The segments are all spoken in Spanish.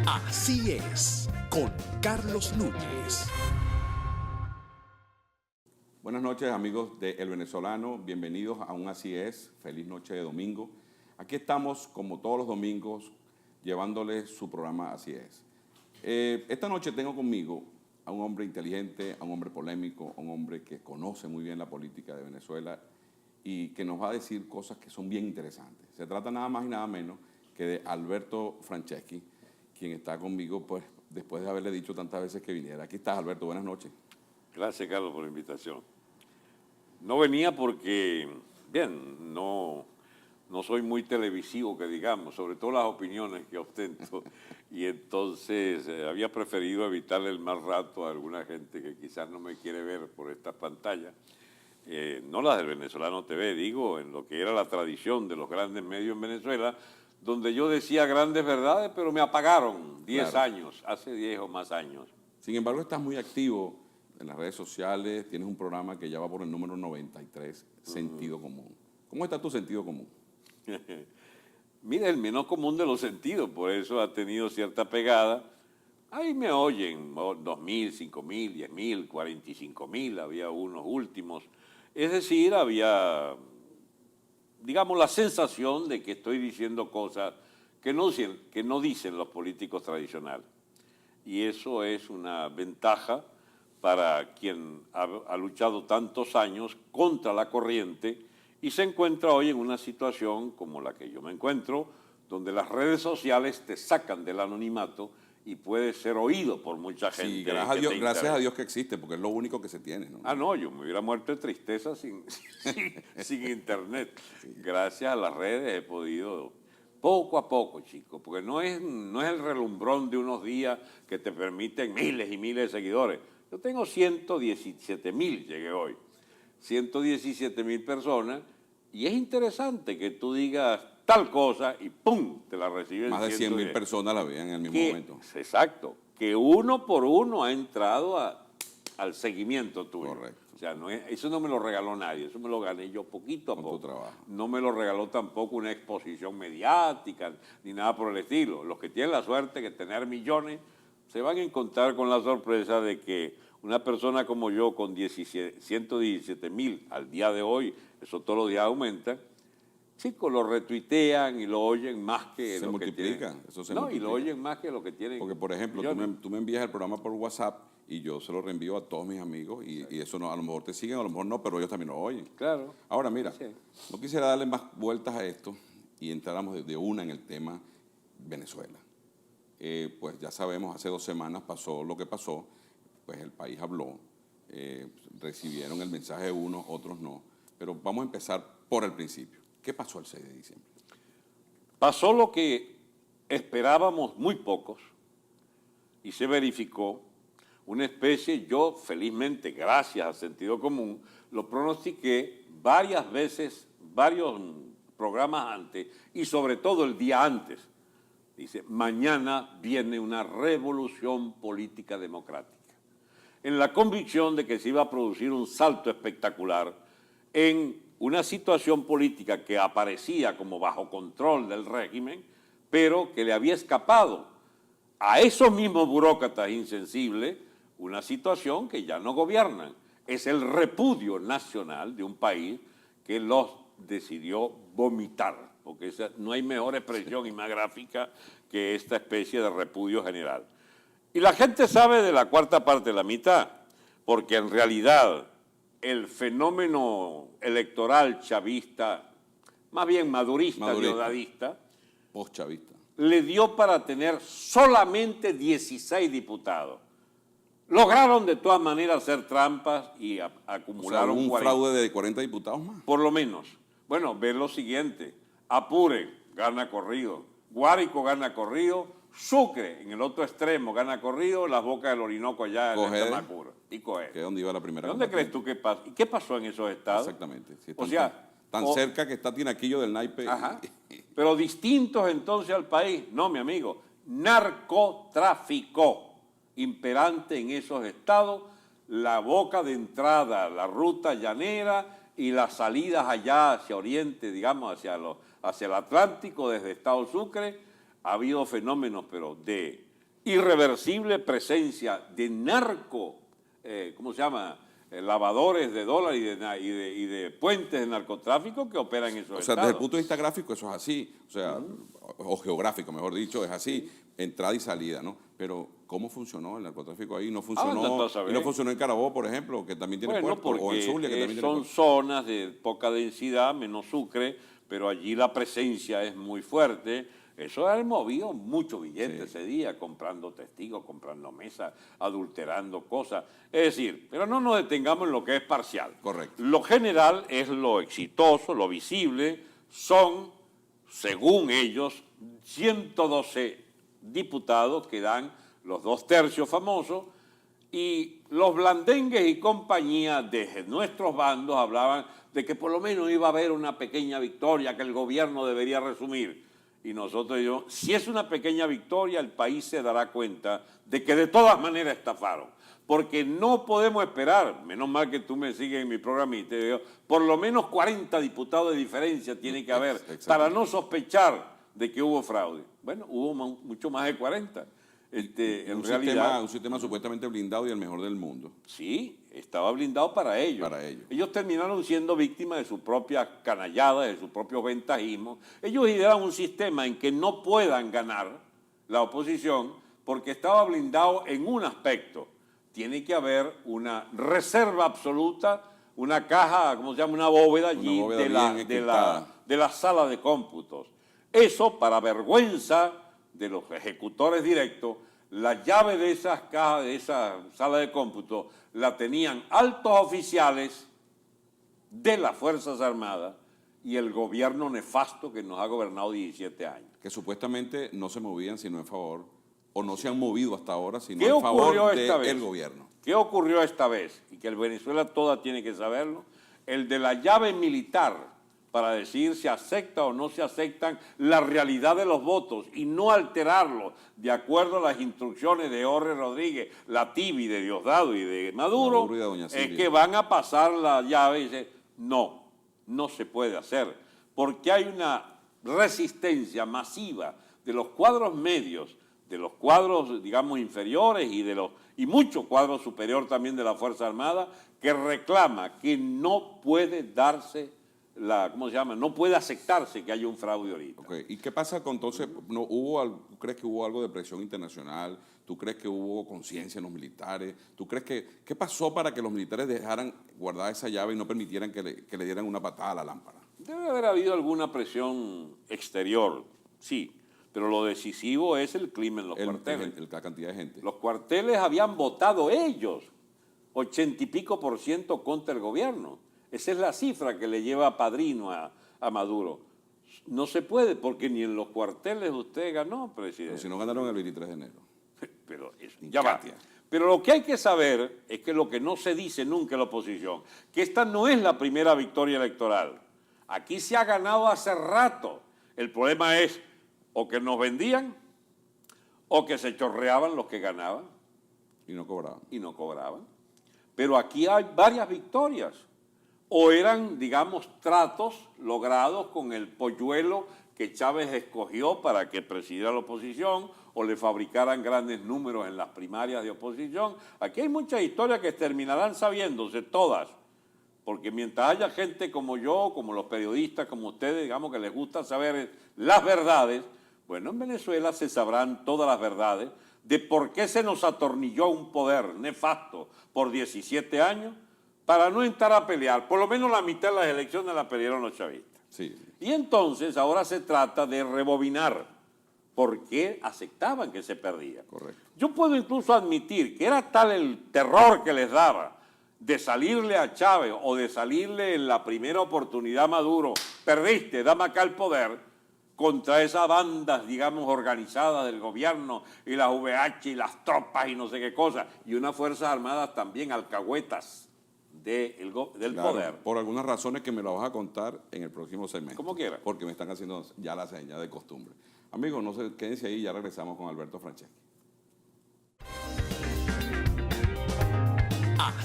Así es, con Carlos Núñez. Buenas noches, amigos de El Venezolano. Bienvenidos a un Así es. Feliz noche de domingo. Aquí estamos, como todos los domingos, llevándoles su programa Así es. Esta noche tengo conmigo a un hombre inteligente, a un hombre polémico, a un hombre que conoce muy bien la política de Venezuela y que nos va a decir cosas que son bien interesantes. Se trata nada más y nada menos que de Alberto Franceschi, quien está conmigo, pues, después de haberle dicho tantas veces que viniera. Aquí estás, Alberto, buenas noches. Gracias, Carlos, por la invitación. No venía porque, bien, no soy muy televisivo, que digamos, sobre todo las opiniones que ostento, y entonces había preferido evitarle el mal rato a alguna gente que quizás no me quiere ver por estas pantallas, no las del Venezolano TV, digo, en lo que era la tradición de los grandes medios en Venezuela, donde yo decía grandes verdades, pero me apagaron 10 años, hace 10 o más años. Sin embargo, estás muy activo en las redes sociales, tienes un programa que ya va por el número 93, Sentido Común. ¿Cómo está tu sentido común? Mira, el menos común de los sentidos, por eso ha tenido cierta pegada. Ahí me oyen 2.000, 5.000, 10.000, 45.000, había unos últimos. Es decir, había, digamos, la sensación de que estoy diciendo cosas que no dicen los políticos tradicionales. Y eso es una ventaja para quien ha luchado tantos años contra la corriente y se encuentra hoy en una situación como la que yo me encuentro, donde las redes sociales te sacan del anonimato y puedes ser oído por mucha gente. Sí, gracias a Dios que existe, porque es lo único que se tiene, ¿no? Ah, no, yo me hubiera muerto de tristeza sin internet. Sí. Gracias a las redes he podido, poco a poco, chicos, porque no es el relumbrón de unos días que te permiten miles y miles de seguidores. Yo tengo 117.000, llegué hoy, 117.000 personas, y es interesante que tú digas tal cosa y ¡pum!, te la reciben. Más de 100.000 personas la vean en el mismo momento. Exacto, que uno por uno ha entrado al seguimiento tuyo. Correcto. O sea, eso no me lo regaló nadie, eso me lo gané yo poquito a Con poco. tu trabajo. No me lo regaló tampoco una exposición mediática ni nada por el estilo. Los que tienen la suerte de tener millones se van a encontrar con la sorpresa de que una persona como yo con 117.000 al día de hoy, eso todos los días aumenta, chicos, lo retuitean y lo oyen más que se lo multiplica, que tienen. eso se no, multiplica. Y lo oyen más que lo que tienen. Porque, por ejemplo, tú me envías el programa por WhatsApp y yo se lo reenvío a todos mis amigos y eso no, a lo mejor te siguen, a lo mejor no, pero ellos también lo oyen. Claro. Ahora, mira, Sí. no quisiera darle más vueltas a esto y entráramos de una en el tema Venezuela. Pues ya sabemos, hace 2 semanas pasó lo que pasó, pues el país habló, recibieron el mensaje de unos, otros no, pero vamos a empezar por el principio. ¿Qué pasó el 6 de diciembre? Pasó lo que esperábamos muy pocos y se verificó una especie, yo felizmente, gracias al sentido común, lo pronostiqué varias veces, varios programas antes y sobre todo el día antes. Dice, mañana viene una revolución política democrática. En la convicción de que se iba a producir un salto espectacular en una situación política que aparecía como bajo control del régimen, pero que le había escapado a esos mismos burócratas insensibles una situación que ya no gobiernan. Es el repudio nacional de un país que los decidió vomitar, porque no hay mejor expresión y más gráfica que esta especie de repudio general. Y la gente sabe de la cuarta parte de la mitad, porque en realidad el fenómeno electoral chavista, más bien madurista. Diosdadista, post-chavista, le dio para tener solamente 16 diputados. Lograron de todas maneras hacer trampas y acumularon un 40. Fraude de 40 diputados más. Por lo menos. Bueno, ven lo siguiente. Apure, gana corrido. Guárico gana corrido. Sucre, en el otro extremo, gana corrido. Las Bocas del Orinoco allá en el Tamacuro. Y Coger. Que es donde iba la primera. ¿Dónde crees tú que pasó? ¿Y qué pasó en esos estados? Exactamente. Sí, o sea, tan cerca que está Tinaquillo del naipe. Ajá. Pero distintos entonces al país. No, mi amigo. Narcotráfico. imperante en esos estados, la boca de entrada, la ruta llanera y las salidas allá hacia Oriente, digamos, hacia el Atlántico, desde Estado Sucre, ha habido fenómenos, pero de irreversible presencia de narco, ¿cómo se llama?, lavadores de dólares y de puentes de narcotráfico que operan en esos O sea, estados. desde el punto de vista gráfico eso es así, o sea, o geográfico, mejor dicho, es así, entrada y salida, ¿no? Pero ¿cómo funcionó el narcotráfico ahí? No funcionó, y no funcionó en Carabobo, por ejemplo, que también tiene puerto, o en Zulia, que también tiene son puerto. zonas de poca densidad, menos Sucre, pero allí la presencia es muy fuerte. Eso ha movido mucho billete ese día, comprando testigos, comprando mesas, adulterando cosas. Es decir, pero no nos detengamos en lo que es parcial. Correcto. Lo general es lo exitoso, lo visible, son, según ellos, 112 diputados que dan los 2/3 famosos, y los blandengues y compañía de nuestros bandos hablaban de que por lo menos iba a haber una pequeña victoria que el gobierno debería resumir. Y nosotros dijimos, si es una pequeña victoria, el país se dará cuenta de que de todas maneras estafaron. Porque no podemos esperar, menos mal que tú me sigues en mi programa y te digo, por lo menos 40 diputados de diferencia tiene que haber para no sospechar de que hubo fraude. Bueno, hubo mucho más de 40. En realidad, Un sistema supuestamente blindado y el mejor del mundo. sí, estaba blindado para ellos. Para ellos. Ellos terminaron siendo víctimas de su propia canallada, de su propio ventajismo. Ellos idearon un sistema en que no puedan ganar la oposición porque estaba blindado en un aspecto. Tiene que haber una reserva absoluta, una caja, ¿cómo se llama? Una bóveda allí de la sala de cómputos. Eso, para vergüenza de los ejecutores directos, la llave de esas cajas, de esa sala de cómputo, la tenían altos oficiales de las Fuerzas Armadas y el gobierno nefasto que nos ha gobernado 17 años. Que supuestamente no se movían sino en favor, o no se han movido hasta ahora sino ¿Qué en favor ocurrió esta vez? del gobierno. ¿Qué ocurrió esta vez? Y que el Venezuela toda tiene que saberlo. El de la llave militar para decir si acepta o no se aceptan la realidad de los votos y no alterarlos de acuerdo a las instrucciones de Jorge Rodríguez, Lativi, de Diosdado y de Maduro, y de Doña es Silvia. que van a pasar la llave y dice, no se puede hacer, porque hay una resistencia masiva de los cuadros medios, de los cuadros, digamos, inferiores y mucho cuadro superior también de la Fuerza Armada, que reclama que no puede darse ¿cómo se llama? No puede aceptarse que haya un fraude ahorita. Okay. ¿Y qué pasa con entonces? ¿Tú crees que hubo algo de presión internacional? ¿Tú crees que hubo conciencia en los militares? ¿Tú crees qué pasó para que los militares dejaran guardada esa llave y no permitieran que le dieran una patada a la lámpara? Debe haber habido alguna presión exterior, sí, pero lo decisivo es el clima en los cuarteles. La cantidad de gente. Los cuarteles habían votado ellos, 80 y pico % contra el gobierno. Esa es la cifra que le lleva padrino a Maduro. No se puede, porque ni en los cuarteles usted ganó, presidente. Pero si no ganaron el 23 de enero. Pero eso, ya va. Pero lo que hay que saber es que lo que no se dice nunca en la oposición, que esta no es la primera victoria electoral. Aquí se ha ganado hace rato. El problema es o que nos vendían o que se chorreaban los que ganaban. Y no cobraban. Y no cobraban. Pero aquí hay varias victorias. O eran, digamos, tratos logrados con el polluelo que Chávez escogió para que presidiera la oposición, o le fabricaran grandes números en las primarias de oposición. Aquí hay muchas historias que terminarán sabiéndose todas, porque mientras haya gente como yo, como los periodistas, como ustedes, digamos, que les gusta saber las verdades, bueno, en Venezuela se sabrán todas las verdades de por qué se nos atornilló un poder nefasto por 17 años, para no entrar a pelear. Por lo menos la mitad de las elecciones la pelearon los chavistas. Sí. Y entonces ahora se trata de rebobinar por qué aceptaban que se perdía. Correcto. Yo puedo incluso admitir que era tal el terror que les daba de salirle a Chávez o de salirle en la primera oportunidad a Maduro, perdiste, dame acá el poder, contra esas bandas, digamos, organizadas del gobierno y las VH y las tropas y no sé qué cosa, y unas Fuerzas Armadas también alcahuetas del Claro, poder. por algunas razones que me lo vas a contar en el próximo segmento. Como quiera. Porque me están haciendo ya la señal de costumbre. Amigos, no se quédense ahí, ya regresamos con Alberto Franceschi.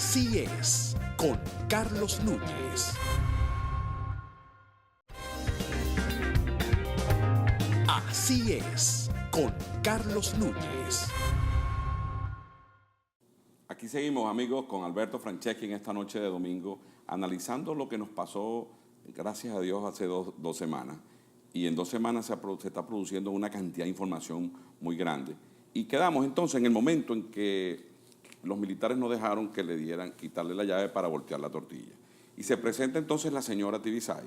Así es, con Carlos Núñez. Así es, con Carlos Núñez. Aquí seguimos, amigos, con Alberto Franceschi en esta noche de domingo, analizando lo que nos pasó, gracias a Dios, hace dos semanas. Y en 2 semanas se está produciendo una cantidad de información muy grande. Y quedamos entonces en el momento en que los militares no dejaron que le dieran, quitarle la llave para voltear la tortilla. Y se presenta entonces la señora Tibisay.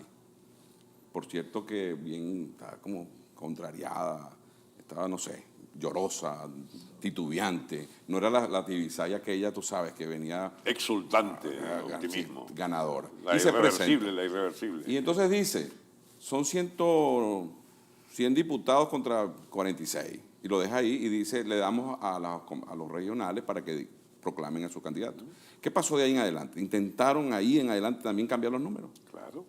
Por cierto que bien, estaba como contrariada, estaba, no sé, llorosa, titubeante. No era la Tibisay aquella, tú sabes, que venía... Exultante, optimismo. Sí, ganadora. La irreversible, la irreversible. Y entonces dice, son 100 diputados contra 46. Y lo deja ahí y dice, le damos a los regionales para que proclamen a su candidato. ¿Qué pasó de ahí en adelante? ¿Intentaron ahí en adelante también cambiar los números? Claro,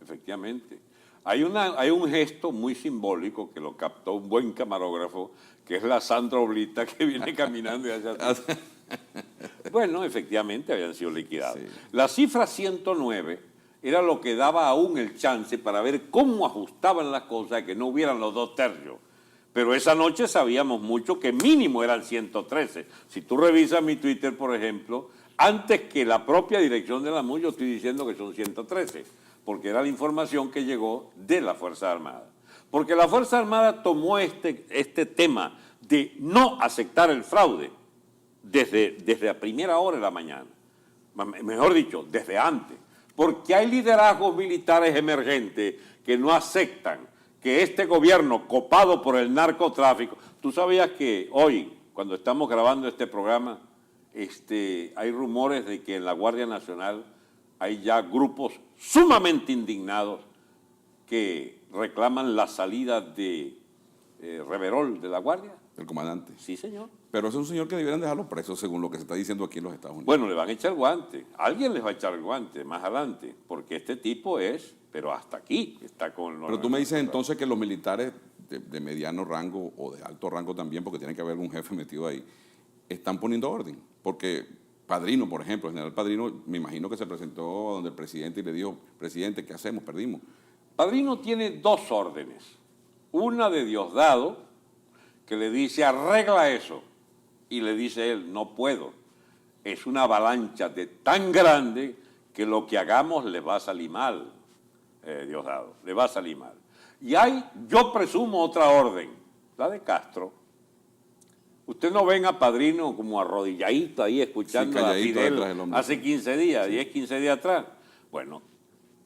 efectivamente. Hay un gesto muy simbólico que lo captó un buen camarógrafo, que es la Sandra Oblita, que viene caminando hacia atrás. Bueno, efectivamente habían sido liquidados. Sí. La cifra 109 era lo que daba aún el chance para ver cómo ajustaban las cosas, que no hubieran los 2 tercios. Pero esa noche sabíamos mucho que mínimo eran 113. Si tú revisas mi Twitter, por ejemplo, antes que la propia dirección de la MUD, yo estoy diciendo que son 113, porque era la información que llegó de la Fuerza Armada. Porque la Fuerza Armada tomó este tema de no aceptar el fraude desde la primera hora de la mañana. Mejor dicho, desde antes. Porque hay liderazgos militares emergentes que no aceptan que este gobierno copado por el narcotráfico... ¿Tú sabías que hoy, cuando estamos grabando este programa, hay rumores de que en la Guardia Nacional hay ya grupos sumamente indignados que reclaman la salida de Reverol de la Guardia? El comandante. Sí, señor. Pero es un señor que debieran dejarlo preso, según lo que se está diciendo aquí en los Estados Unidos. Bueno, le van a echar guante. Alguien les va a echar el guante más adelante, porque este tipo es, pero hasta aquí, está con... Pero tú me dices entonces que los militares de mediano rango o de alto rango también, porque tiene que haber algún jefe metido ahí, están poniendo orden. Porque Padrino, por ejemplo, el general Padrino, me imagino que se presentó donde el presidente y le dijo, presidente, ¿qué hacemos? Perdimos. Padrino tiene 2 órdenes. Una de Diosdado, que le dice, arregla eso. Y le dice él, no puedo. Es una avalancha tan grande que lo que hagamos le va a salir mal, Diosdado, le va a salir mal. Y hay, yo presumo, otra orden, la de Castro. Usted no ven a Padrino como arrodilladito ahí escuchando a Fidel hace 15 días, sí. 10, 15 días atrás. Bueno,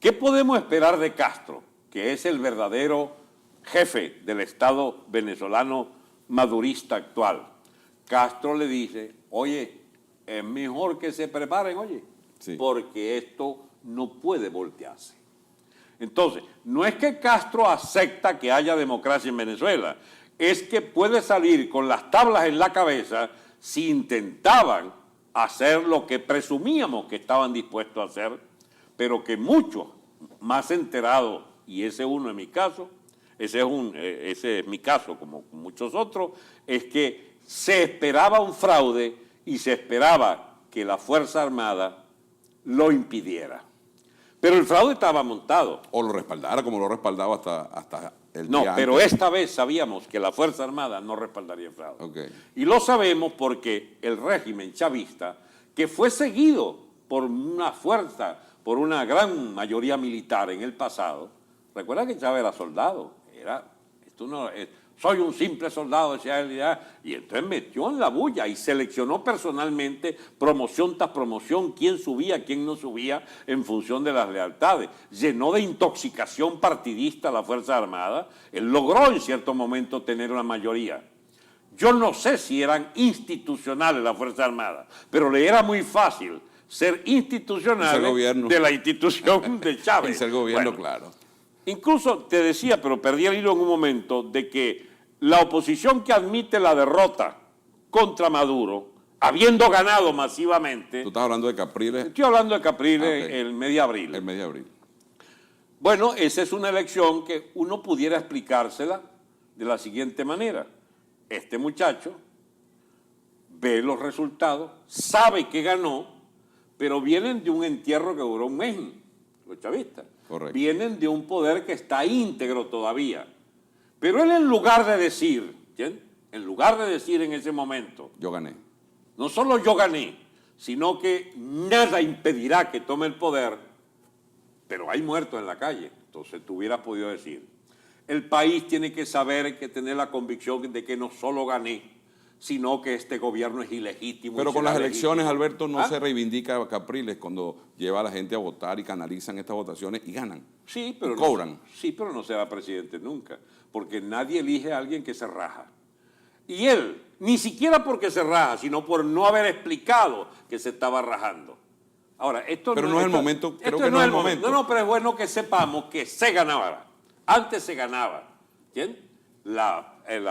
¿qué podemos esperar de Castro, que es el verdadero jefe del Estado venezolano madurista actual? Castro le dice, oye, es mejor que se preparen, oye, sí, porque esto no puede voltearse. Entonces, no es que Castro acepta que haya democracia en Venezuela, es que puede salir con las tablas en la cabeza si intentaban hacer lo que presumíamos que estaban dispuestos a hacer, pero que muchos más enterados, y ese uno en mi caso, ese es mi caso como muchos otros, es que se esperaba un fraude y se esperaba que la Fuerza Armada lo impidiera. Pero el fraude estaba montado. O lo respaldara como lo respaldaba hasta el día antes. Pero esta vez sabíamos que la Fuerza Armada no respaldaría el fraude. Okay. Y lo sabemos porque el régimen chavista, que fue seguido por una fuerza, por una gran mayoría militar en el pasado, recuerda que Chávez era soldado, soy un simple soldado, decía él, y entonces metió en la bulla y seleccionó personalmente, promoción tras promoción, quién subía, quién no subía en función de las lealtades. Llenó de intoxicación partidista a la Fuerza Armada. Él logró en cierto momento tener una mayoría. Yo no sé si eran institucionales la Fuerza Armada, pero le era muy fácil ser institucional de la institución de Chávez. Y ser gobierno, claro. Incluso te decía, pero perdí el hilo en un momento, de que la oposición que admite la derrota contra Maduro, habiendo ganado masivamente... ¿Tú estás hablando de Capriles? Estoy hablando de Capriles, okay, el mes de abril. El mes de abril. Bueno, esa es una elección que uno pudiera explicársela de la siguiente manera. Este muchacho ve los resultados, sabe que ganó pero vienen de un entierro que duró un mes, los chavistas. Correcto. Vienen de un poder que está íntegro todavía. Pero él en lugar de decir, ¿entiendes? En lugar de decir en ese momento, Yo gané. no solo yo gané, sino que nada impedirá que tome el poder, pero hay muertos en la calle. Entonces tú hubieras podido decir, el país tiene que saber, que tener la convicción de que no solo gané, sino que este gobierno es ilegítimo. Pero con las elecciones, legítimo. Alberto, no se reivindica a Capriles cuando lleva a la gente a votar y canalizan estas votaciones y ganan. Sí, pero Cobran. Sí, pero no será presidente nunca, porque nadie elige a alguien que se raja. Y él, ni siquiera porque se raja, sino por no haber explicado que se estaba rajando. Ahora, esto Pero no es el momento, creo que no es el momento. No, pero es bueno que sepamos que se ganaba. Antes se ganaba. ¿Entiendes?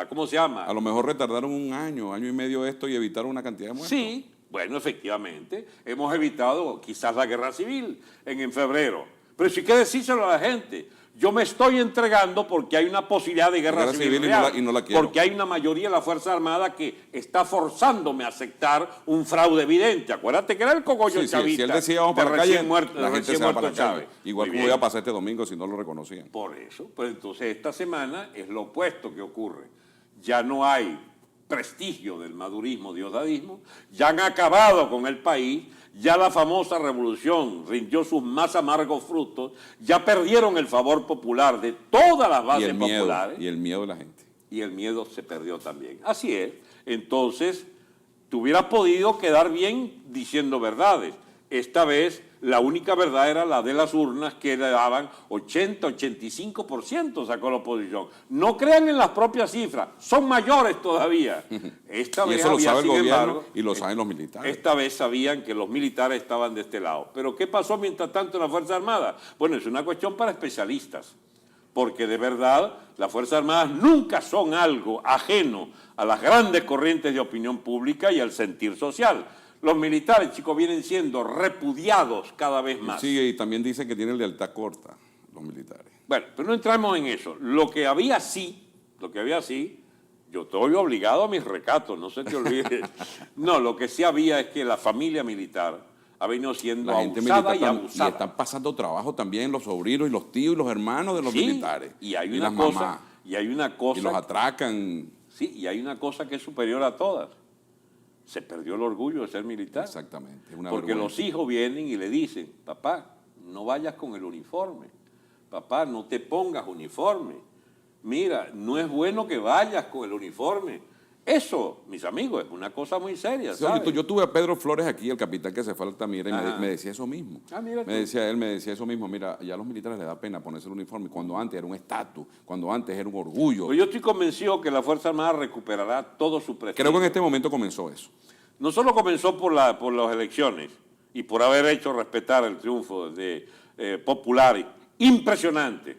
¿Cómo se llama? A lo mejor retardaron un año y medio esto y evitaron una cantidad de muertos. Sí, bueno, efectivamente. Hemos evitado quizás la guerra civil en febrero. Pero sí hay que decírselo a la gente. Yo me estoy entregando porque hay una posibilidad de guerra civil real, y no la quiero. porque hay una mayoría de la Fuerza Armada que está forzándome a aceptar un fraude evidente. Acuérdate que era el cogollo Sí, chavista. si él decía vamos para la calle, la gente se va para la Chávez. calle. Igual Muy como bien. iba a pasar este domingo si no lo reconocían. Por eso, pues entonces esta semana es lo opuesto que ocurre. Ya no hay prestigio del madurismo, diosdadismo, ya han acabado con el país, ya la famosa revolución rindió sus más amargos frutos, ya perdieron el favor popular de todas las bases populares. Y el miedo de la gente. Y el miedo se perdió también. Así es. Entonces, tú hubieras podido quedar bien diciendo verdades. Esta vez, la única verdad era la de las urnas, que le daban 80-85%, sacó la oposición. No crean en las propias cifras, son mayores todavía. Esta Y vez eso lo había, sabe el sin gobierno embargo, y lo saben los militares. esta vez sabían que los militares estaban de este lado. Pero ¿qué pasó mientras tanto en la Fuerza Armada? Bueno, es una cuestión para especialistas, porque de verdad las Fuerzas Armadas nunca son algo ajeno a las grandes corrientes de opinión pública y al sentir social. Los militares, chicos, vienen siendo repudiados cada vez más. Sí, y también dicen que tienen lealtad corta los militares. Bueno, pero no entramos en eso. Lo que había sí, yo estoy obligado a mis recatos, no se te olvide. No, lo que sí había es que la familia militar ha venido siendo La gente abusada militar y abusada. y están pasando trabajo también los sobrinos y los tíos y los hermanos de los Sí, militares. y hay las una cosa, mamás. y hay una cosa, Y los atracan. sí, y hay una cosa que es superior a todas. Se perdió el orgullo de ser militar. Exactamente. Es una Porque vergüenza. los hijos vienen y le dicen, papá, no vayas con el uniforme. Papá, no te pongas uniforme. Mira, no es bueno que vayas con el uniforme. Eso, mis amigos, es una cosa muy seria, Sí, ¿sabes? yo tuve a Pedro Flores aquí, el capitán que se fue a Altamira, y Ajá. me decía eso mismo. Ah, mira me tú. decía él, me decía eso mismo. Mira, ya a los militares les da pena ponerse el uniforme, cuando antes era un estatus, cuando antes era un orgullo. Pues yo estoy convencido que la Fuerza Armada recuperará todo su prestigio. Creo que en este momento comenzó eso. No solo comenzó por las elecciones y por haber hecho respetar el triunfo popular, impresionante,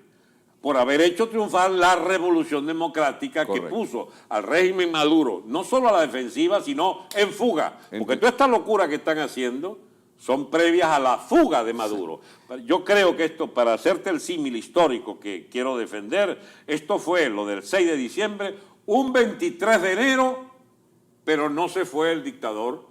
por haber hecho triunfar la revolución democrática Correcto. que puso al régimen Maduro, no solo a la defensiva, sino en fuga. Porque toda esta locura que están haciendo son previas a la fuga de Maduro. Yo creo que esto, para hacerte el símil histórico que quiero defender, esto fue lo del 6 de diciembre, un 23 de enero, pero no se fue el dictador,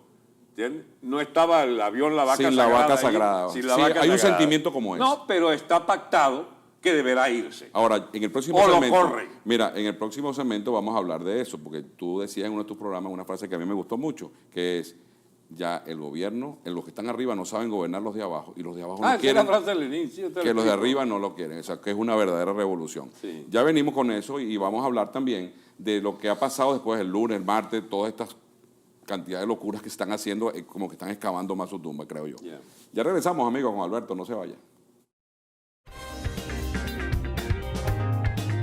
¿entiendes? No estaba el avión La Vaca Sin Sagrada. la vaca ahí, sagrada. sin la Sí, vaca hay un sagrada. sentimiento como ese. No, pero está pactado que deberá irse. Ahora, en el próximo O lo segmento, corren. mira, en el próximo segmento vamos a hablar de eso, porque tú decías en uno de tus programas una frase que a mí me gustó mucho, que es, ya el gobierno, los que están arriba no saben gobernar los de abajo, y los de abajo no Esa es quieren la frase del inicio. que los de arriba no lo quieren, o sea, que es una verdadera revolución. Sí. Ya venimos con eso y vamos a hablar también de lo que ha pasado después el lunes, el martes, todas estas cantidades de locuras que están haciendo, como que están excavando más su tumba, creo yo. Yeah. Ya regresamos, amigos, con Alberto, no se vaya.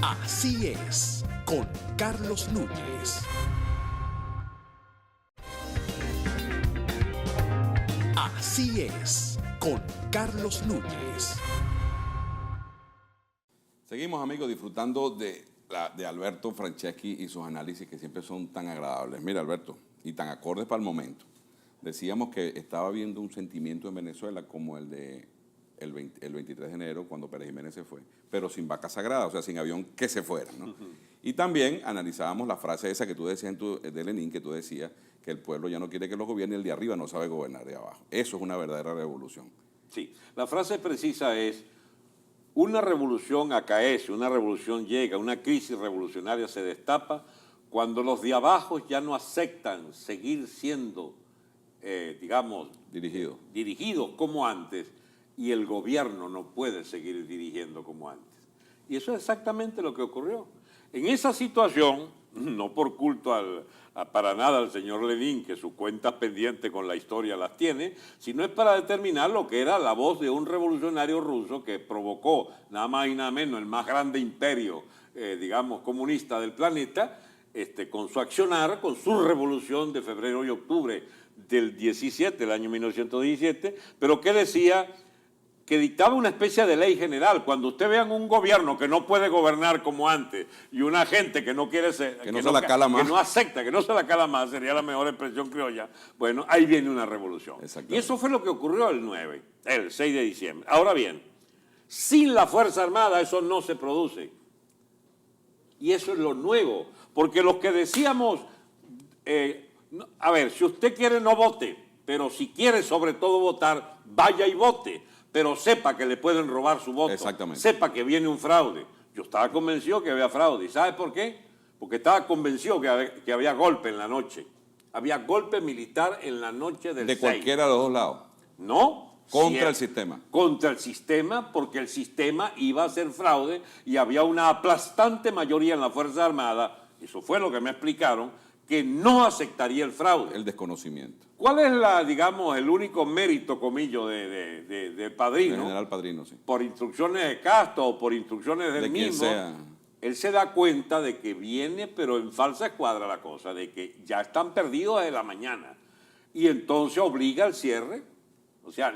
Así es, con Carlos Núñez. Así es, con Carlos Núñez. Seguimos, amigos, disfrutando de Alberto Franceschi y sus análisis que siempre son tan agradables. Mira, Alberto, y tan acordes para el momento. Decíamos que estaba habiendo un sentimiento en Venezuela como el de el 23 de enero, cuando Pérez Jiménez se fue, pero sin vaca sagrada, o sea, sin avión que se fuera, ¿no? Y también analizábamos la frase esa que tú decías de Lenin, que tú decías que el pueblo ya no quiere que los gobierne, el de arriba no sabe gobernar de abajo. Eso es una verdadera revolución. Sí, la frase precisa es: una revolución acaece, una revolución llega, una crisis revolucionaria se destapa cuando los de abajo ya no aceptan seguir siendo, digamos, dirigidos como antes, y el gobierno no puede seguir dirigiendo como antes. Y eso es exactamente lo que ocurrió. En esa situación, no por culto para nada al señor Lenin, que sus cuentas pendientes con la historia las tiene, sino es para determinar lo que era la voz de un revolucionario ruso que provocó nada más y nada menos el más grande imperio, digamos, comunista del planeta, con su accionar, con su revolución de febrero y octubre del 17, del año 1917, pero que decía que dictaba una especie de ley general. Cuando usted vean un gobierno que no puede gobernar como antes y una gente que no quiere ser, que no se la cala más, que no acepta, que no se la cala más, sería la mejor expresión criolla, bueno, ahí viene una revolución. Y eso fue lo que ocurrió el 6 de diciembre. Ahora bien, sin la Fuerza Armada eso no se produce. Y eso es lo nuevo, porque los que decíamos, a ver, si usted quiere no vote, pero si quiere sobre todo votar, vaya y vote, pero sepa que le pueden robar su voto, sepa que viene un fraude. Yo estaba convencido que había fraude, ¿y sabe por qué? Porque estaba convencido que había golpe en la noche, había golpe militar en la noche del 6. ¿De cualquiera de los dos lados? No. Contra el sistema. Contra el sistema, porque el sistema iba a ser fraude y había una aplastante mayoría en la Fuerza Armada, eso fue lo que me explicaron, que no aceptaría el fraude. El desconocimiento. ¿Cuál es digamos, el único mérito, comillo, de Padrino? El general Padrino, sí. Por instrucciones de Castro o por instrucciones del mismo, él se da cuenta de que viene, pero en falsa escuadra la cosa, de que ya están perdidos desde la mañana. Y entonces obliga al cierre. O sea,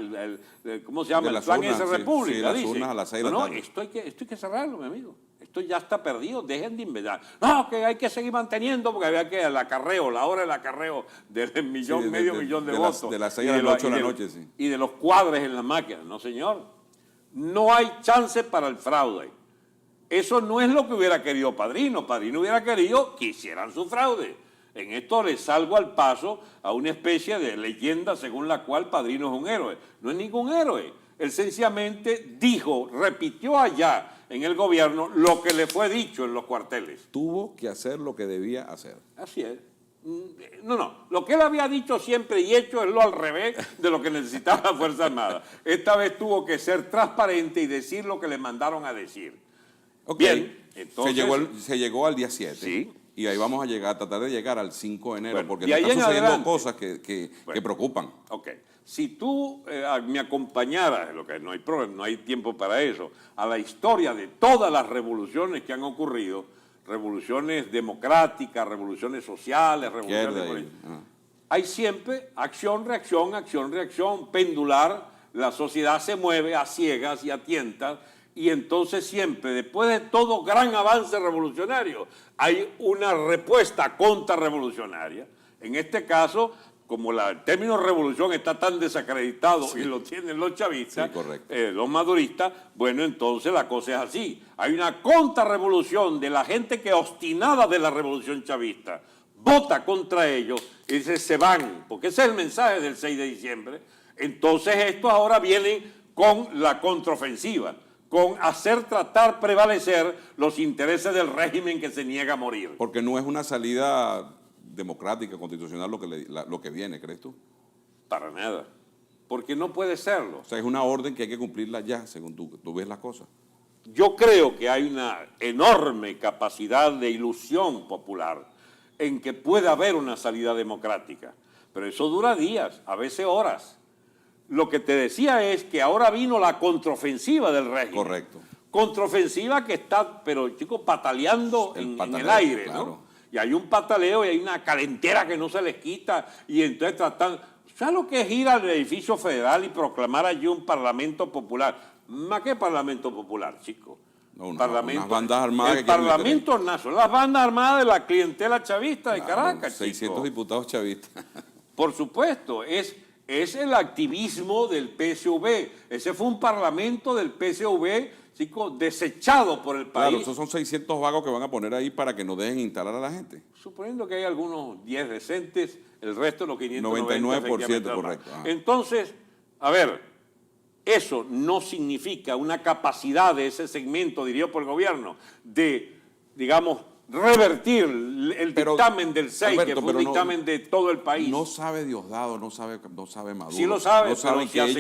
¿cómo se llama? El plan esa república. Sí, las urnas a las 6 de la tarde. Esto hay que cerrarlo, mi amigo. Esto ya está perdido, dejen de inventar. No, que hay que seguir manteniendo porque había que el acarreo, la hora del acarreo del millón, medio millón de votos. De las 6 a las 8 de la noche, sí. Y de los cuadres en las máquinas. No, señor. No hay chance para el fraude. Eso no es lo que hubiera querido Padrino. Padrino hubiera querido que hicieran su fraude. En esto le salgo al paso a una especie de leyenda según la cual Padrino es un héroe. No es ningún héroe. Él sencillamente repitió allá en el gobierno lo que le fue dicho en los cuarteles. Tuvo que hacer lo que debía hacer. Así es. No. Lo que él había dicho siempre y hecho es lo al revés de lo que necesitaba la Fuerza Armada. Esta vez tuvo que ser transparente y decir lo que le mandaron a decir. Okay. Bien, entonces... Se llegó al día 7. Sí. Y ahí vamos a tratar de llegar al 5 de enero, bueno, porque están sucediendo cosas que preocupan. Ok. Si tú me acompañaras, lo que no hay problema, no hay tiempo para eso, a la historia de todas las revoluciones que han ocurrido, revoluciones democráticas, revoluciones sociales, revoluciones... Hay siempre acción, reacción, pendular, la sociedad se mueve a ciegas y a tientas, y entonces siempre, después de todo gran avance revolucionario, hay una respuesta contrarrevolucionaria. En este caso, como el término revolución está tan desacreditado y lo tienen los chavistas, los maduristas, bueno, entonces la cosa es así. Hay una contrarrevolución de la gente que obstinada de la revolución chavista vota contra ellos y dice se van, porque ese es el mensaje del 6 de diciembre. Entonces estos ahora vienen con la contraofensiva, con tratar prevalecer los intereses del régimen que se niega a morir. Porque no es una salida democrática, constitucional lo que viene, ¿crees tú? Para nada, porque no puede serlo. O sea, es una orden que hay que cumplirla ya, según tú ves las cosas. Yo creo que hay una enorme capacidad de ilusión popular en que puede haber una salida democrática, pero eso dura días, a veces horas. Lo que te decía es que ahora vino la contraofensiva del régimen. Correcto. Contraofensiva que está, pero chicos, pataleando en el aire, claro. ¿No? Y hay un pataleo y hay una calentera que no se les quita y entonces tratan... ¿Sabes lo que es ir al edificio federal y proclamar allí un parlamento popular? ¿Más que parlamento popular, chicos? No, unas bandas armadas. El parlamento nacional, las bandas armadas de la clientela chavista de Caracas, 600 chicos. Diputados chavistas. Por supuesto, es es el activismo del PSV. Ese fue un parlamento del PSV, chico, desechado por el país. Claro, esos son 600 vagos que van a poner ahí para que no dejen instalar a la gente. Suponiendo que hay algunos 10 decentes, el resto, los 590, 99%, correcto. Ajá. Entonces, a ver, eso no significa una capacidad de ese segmento, diría por el gobierno, de, digamos, revertir el dictamen del 6, Alberto, que fue un dictamen de todo el país. No sabe Diosdado, no sabe Maduro. Sí lo sabe, no saben pero que si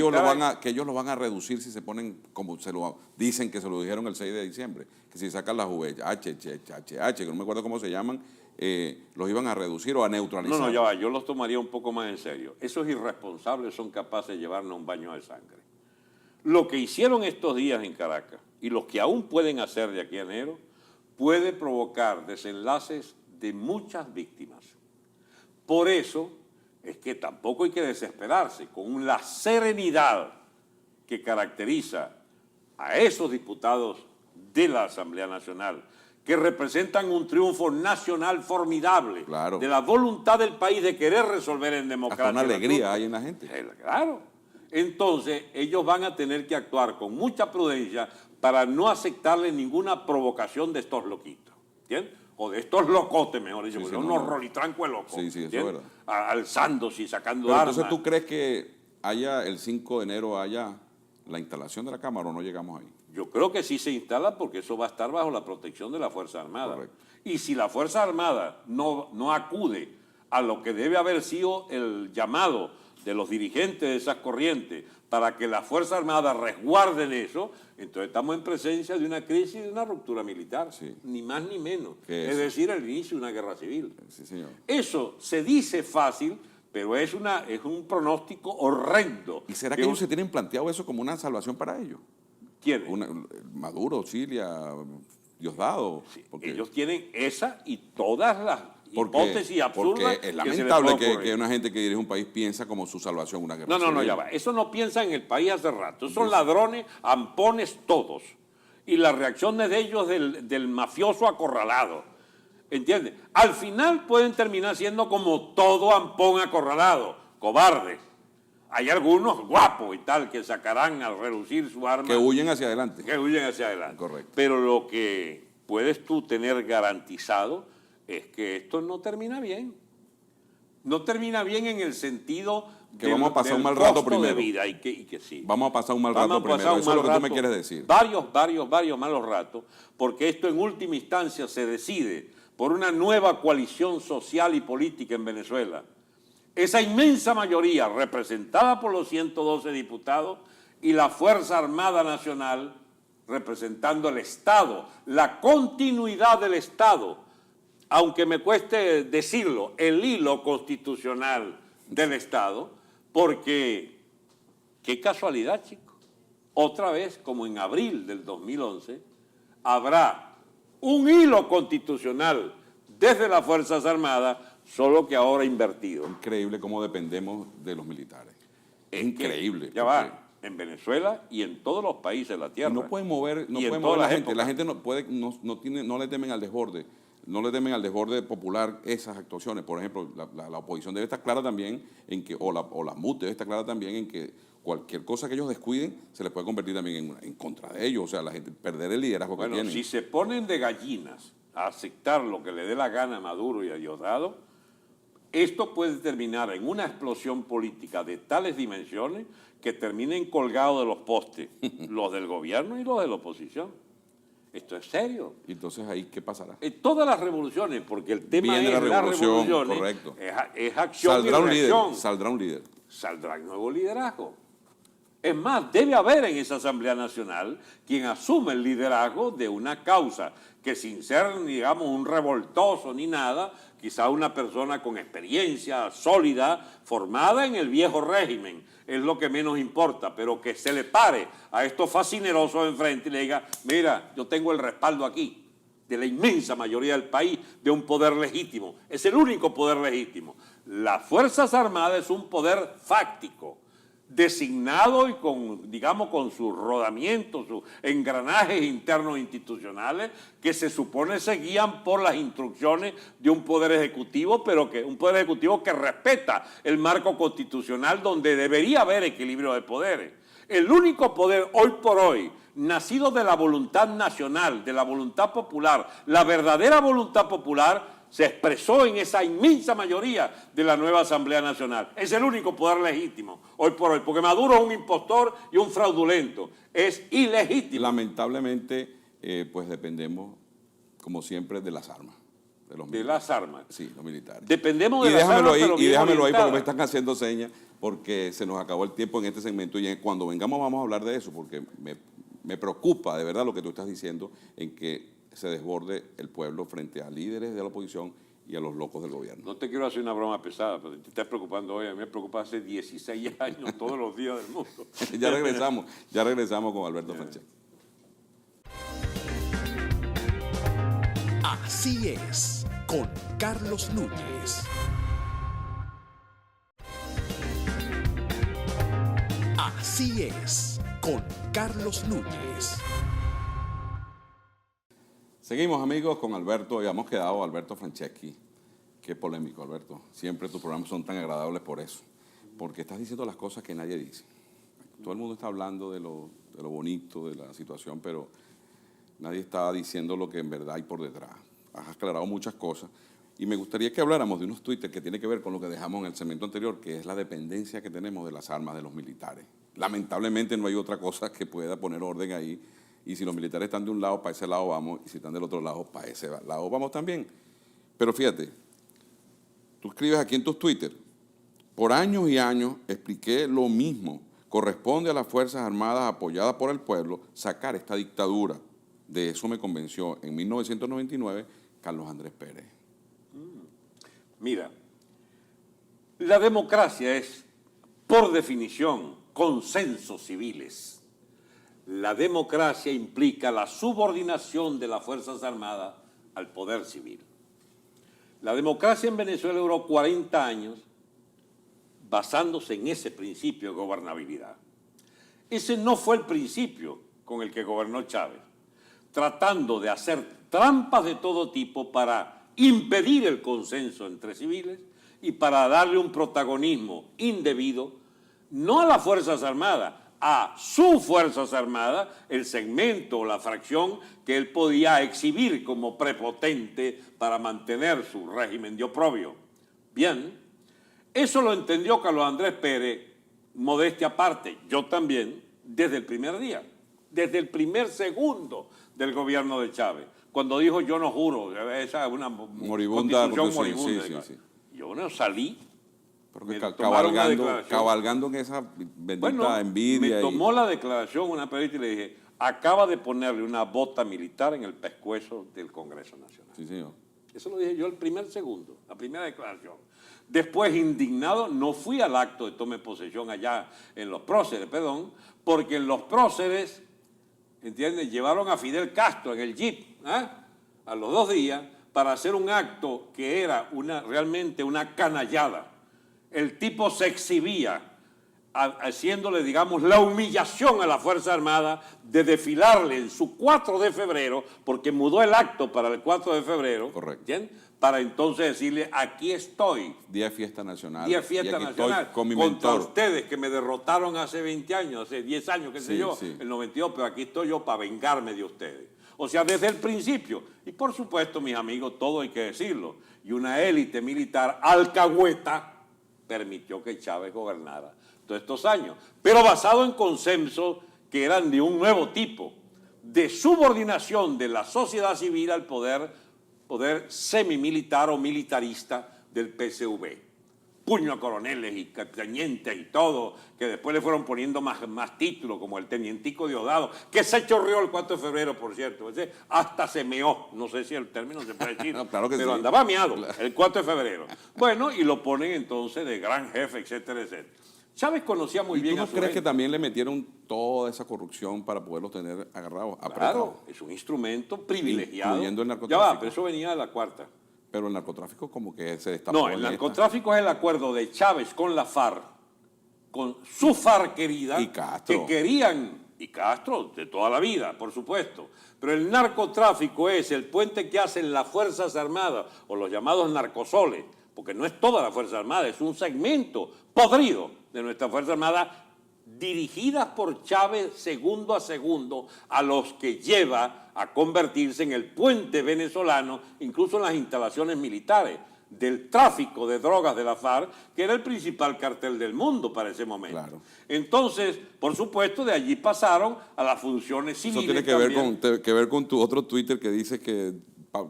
ellos lo van a reducir si se ponen, como se lo dicen que se lo dijeron el 6 de diciembre, que si sacan las HH, que no me acuerdo cómo se llaman, los iban a reducir o a neutralizar. No, ya va, yo los tomaría un poco más en serio. Esos irresponsables son capaces de llevarnos un baño de sangre. Lo que hicieron estos días en Caracas y los que aún pueden hacer de aquí a enero puede provocar desenlaces de muchas víctimas. Por eso es que tampoco hay que desesperarse. Con la serenidad que caracteriza a esos diputados de la Asamblea Nacional, que representan un triunfo nacional formidable, claro, de la voluntad del país de querer resolver en democracia. Hasta una alegría hay en la gente. Claro. Entonces, ellos van a tener que actuar con mucha prudencia para no aceptarle ninguna provocación de estos loquitos, ¿entiendes? O de estos locotes, mejor dicho, porque unos rolitrancos locos. Sí, eso es verdad. Alzándose y sacando Pero armas. entonces, ¿tú crees que haya el 5 de enero haya la instalación de la Cámara o no llegamos ahí? Yo creo que sí se instala porque eso va a estar bajo la protección de la Fuerza Armada. Correcto. Y si la Fuerza Armada no acude a lo que debe haber sido el llamado de los dirigentes de esas corrientes para que la Fuerza Armada resguarden eso, entonces estamos en presencia de una crisis y de una ruptura militar, sí, ni más ni menos. Es decir, el inicio de una guerra civil. Sí, señor. Eso se dice fácil, pero es un pronóstico horrendo. ¿Y será que ellos se tienen planteado eso como una salvación para ellos? ¿Quiénes? Maduro, Cilia, Diosdado. Sí, ellos tienen esa y todas las hipótesis absurdas. Porque es lamentable que una gente que dirige un país piensa como su salvación una guerra civil. No, ya va. Eso no piensa en el país hace rato. Son ladrones, ampones todos. Y la reacción de ellos del mafioso acorralado. ¿Entiendes? Al final pueden terminar siendo como todo ampón acorralado, cobardes. Hay algunos guapos y tal que sacarán al relucir su arma. Que huyen hacia adelante. Que huyen hacia adelante. Correcto. Pero lo que puedes tú tener garantizado es que esto no termina bien. No termina bien en el sentido que vamos a pasar un mal rato primero. De vida y que sí. Vamos a pasar un mal rato primero. Eso es lo que tú me quieres decir. Varios malos ratos, porque esto en última instancia se decide por una nueva coalición social y política en Venezuela. Esa inmensa mayoría representada por los 112 diputados y la Fuerza Armada Nacional representando el Estado, la continuidad del Estado, aunque me cueste decirlo, el hilo constitucional del Estado, porque qué casualidad, chicos, otra vez como en abril del 2011 habrá un hilo constitucional desde las Fuerzas Armadas, solo que ahora invertido. Increíble cómo dependemos de los militares. Es increíble. Ya va, en Venezuela y en todos los países de la tierra. No pueden mover, la gente. La gente no le temen al desborde. No le temen al desborde popular esas actuaciones. Por ejemplo, la oposición debe estar clara también en que, o la MUT debe estar clara también en que cualquier cosa que ellos descuiden se les puede convertir también en contra de ellos. O sea, la gente perder el liderazgo que tienen. Si se ponen de gallinas a aceptar lo que le dé la gana a Maduro y a Diosdado, esto puede terminar en una explosión política de tales dimensiones que terminen colgados de los postes, los del gobierno y los de la oposición. Esto es serio. Entonces, ¿ahí qué pasará? Todas las revoluciones, porque el tema Viene es la revolución, correcto. Es acción Saldrá y reacción. Saldrá un líder. Saldrá un nuevo liderazgo. Es más, debe haber en esa Asamblea Nacional quien asume el liderazgo de una causa que sin ser, digamos, un revoltoso ni nada, quizá una persona con experiencia sólida, formada en el viejo régimen, es lo que menos importa, pero que se le pare a estos fascinerosos enfrente y le diga, mira, yo tengo el respaldo aquí de la inmensa mayoría del país, de un poder legítimo. Es el único poder legítimo. Las Fuerzas Armadas es un poder fáctico, designado y con, digamos, con sus rodamientos, sus engranajes internos institucionales, que se supone se guían por las instrucciones de un poder ejecutivo, pero que un poder ejecutivo que respeta el marco constitucional donde debería haber equilibrio de poderes. El único poder hoy por hoy, nacido de la voluntad nacional, de la voluntad popular, la verdadera voluntad popular, se expresó en esa inmensa mayoría de la nueva Asamblea Nacional. Es el único poder legítimo, hoy por hoy, porque Maduro es un impostor y un fraudulento. Es ilegítimo. Lamentablemente, pues dependemos, como siempre, de las armas. De las armas. Sí, los militares. Dependemos de las armas, pero bien déjamelo ahí porque orientadas. me están haciendo señas, porque se nos acabó el tiempo en este segmento y cuando vengamos vamos a hablar de eso, porque me preocupa de verdad lo que tú estás diciendo en que se desborde el pueblo frente a líderes de la oposición y a los locos del gobierno. No te quiero hacer una broma pesada, pero te estás preocupando hoy. A mí me preocupa hace 16 años, todos los días del mundo. ya regresamos con Alberto Franceschi. Así es, con Carlos Núñez. Así es, con Carlos Núñez. Seguimos, amigos, con Alberto. Ya hemos quedado Alberto Franceschi. Qué polémico, Alberto. Siempre tus programas son tan agradables por eso. Porque estás diciendo las cosas que nadie dice. Todo el mundo está hablando de lo bonito de la situación, pero nadie está diciendo lo que en verdad hay por detrás. Has aclarado muchas cosas. Y me gustaría que habláramos de unos Twitter que tiene que ver con lo que dejamos en el segmento anterior, que es la dependencia que tenemos de las armas de los militares. Lamentablemente no hay otra cosa que pueda poner orden ahí. Y si los militares están de un lado, para ese lado vamos, y si están del otro lado, para ese lado vamos también. Pero fíjate, tú escribes aquí en tus Twitter, por años y años expliqué lo mismo, corresponde a las Fuerzas Armadas apoyadas por el pueblo sacar esta dictadura. De eso me convenció en 1999 Carlos Andrés Pérez. Mira, la democracia es, por definición, consensos civiles. La democracia implica la subordinación de las Fuerzas Armadas al poder civil. La democracia en Venezuela duró 40 años basándose en ese principio de gobernabilidad. Ese no fue el principio con el que gobernó Chávez, tratando de hacer trampas de todo tipo para impedir el consenso entre civiles y para darle un protagonismo indebido, no a las Fuerzas Armadas, a sus Fuerzas Armadas, el segmento o la fracción que él podía exhibir como prepotente para mantener su régimen de oprobio. Bien, eso lo entendió Carlos Andrés Pérez, modestia aparte, yo también, desde el primer día, desde el primer segundo del gobierno de Chávez, cuando dijo yo no juro, esa es una Moribunda, constitución moribunda. Sí. Yo no salí. Porque cabalgando en esa bendita envidia. Me tomó la declaración una periodista y le dije, acaba de ponerle una bota militar en el pescuezo del Congreso Nacional. Sí, señor. Eso lo dije yo el primer segundo, la primera declaración. Después, indignado, no fui al acto de toma de posesión allá en Los Próceres, porque en Los Próceres, ¿entiendes?, llevaron a Fidel Castro en el jeep, a los 2 días, para hacer un acto que era realmente una canallada. El tipo se exhibía haciéndole, digamos, la humillación a la Fuerza Armada de desfilarle en su 4 de febrero, porque mudó el acto para el 4 de febrero. Correcto. ¿Entiendes? Para entonces decirle, aquí estoy. Día de fiesta nacional. Día de fiesta nacional. Estoy con mi contra mentor. ustedes que me derrotaron hace 20 años, hace 10 años, qué sé yo, el 92, pero aquí estoy yo para vengarme de ustedes. O sea, desde el principio. Y por supuesto, mis amigos, todo hay que decirlo. Y una élite militar alcahueta permitió que Chávez gobernara todos estos años, pero basado en consensos que eran de un nuevo tipo, de subordinación de la sociedad civil al poder semimilitar o militarista del PSV. Puño a coroneles y tenientes y todo, que después le fueron poniendo más títulos, como el tenientico Diosdado, que se chorreó el 4 de febrero, por cierto. Ese hasta se meó, no sé si el término se puede decir, no, claro que pero sí. andaba meado el 4 de febrero. Bueno, y lo ponen entonces de gran jefe, etcétera, etcétera. Chávez conocía muy bien a su ¿Tú no crees gente. que también le metieron toda esa corrupción para poderlos tener agarrados, apretados? Claro, es un instrumento privilegiado. Incluyendo el Ya narcotráfico. va, pero eso venía de la cuarta. Pero el narcotráfico como que se destapó. No, el narcotráfico es el acuerdo de Chávez con la FARC con su FARC querida, Y Castro. que querían, y Castro de toda la vida, por supuesto, pero el narcotráfico es el puente que hacen las Fuerzas Armadas, o los llamados narcosoles, porque no es toda la Fuerza Armada, es un segmento podrido de nuestra Fuerza Armada, dirigidas por Chávez segundo a segundo, a los que lleva a convertirse en el puente venezolano, incluso en las instalaciones militares, del tráfico de drogas de la FARC, que era el principal cartel del mundo para ese momento. Claro. Entonces, por supuesto, de allí pasaron a las funciones Eso civiles. tiene que ver con tu otro Twitter que dice que,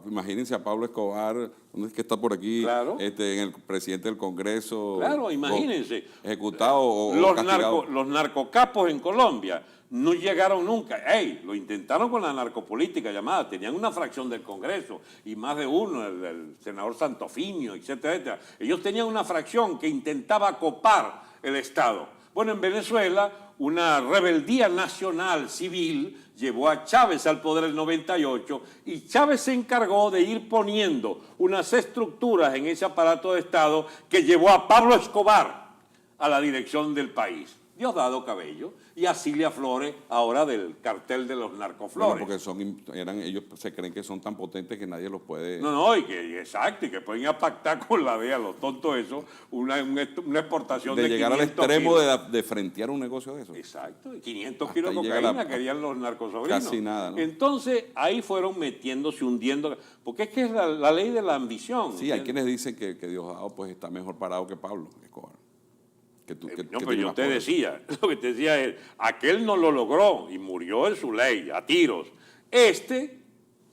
imagínense a Pablo Escobar, ¿dónde es que está por aquí? Claro. En el presidente del Congreso. Claro, imagínense. Ejecutado o los, castigado. los narcocapos en Colombia no llegaron nunca. Lo intentaron con la narcopolítica llamada, tenían una fracción del Congreso y más de uno, el senador Santofimio, etcétera, etcétera. Ellos tenían una fracción que intentaba copar el Estado. Bueno, en Venezuela, una rebeldía nacional civil llevó a Chávez al poder en el 98 y Chávez se encargó de ir poniendo unas estructuras en ese aparato de Estado que llevó a Pablo Escobar a la dirección del país. Diosdado Cabello y a Cilia Flores, ahora del cartel de los narcoflores. Bueno, porque ellos se creen que son tan potentes que nadie los puede... No, exacto, y que pueden ir a pactar con la DEA, los tontos eso, una exportación de llegar al 500 extremo kilos. de frentear un negocio de eso. Exacto, 500 Hasta kilos de ahí llega cocaína querían los narcosobrinos. Casi nada, ¿no? Entonces, ahí fueron metiéndose, hundiendo, porque es que es la ley de la ambición. Sí, hay quienes dicen que Diosdado pues está mejor parado que Pablo Escobar. No, pero yo te decía, lo que te decía es, aquel no lo logró y murió en su ley, a tiros. Este,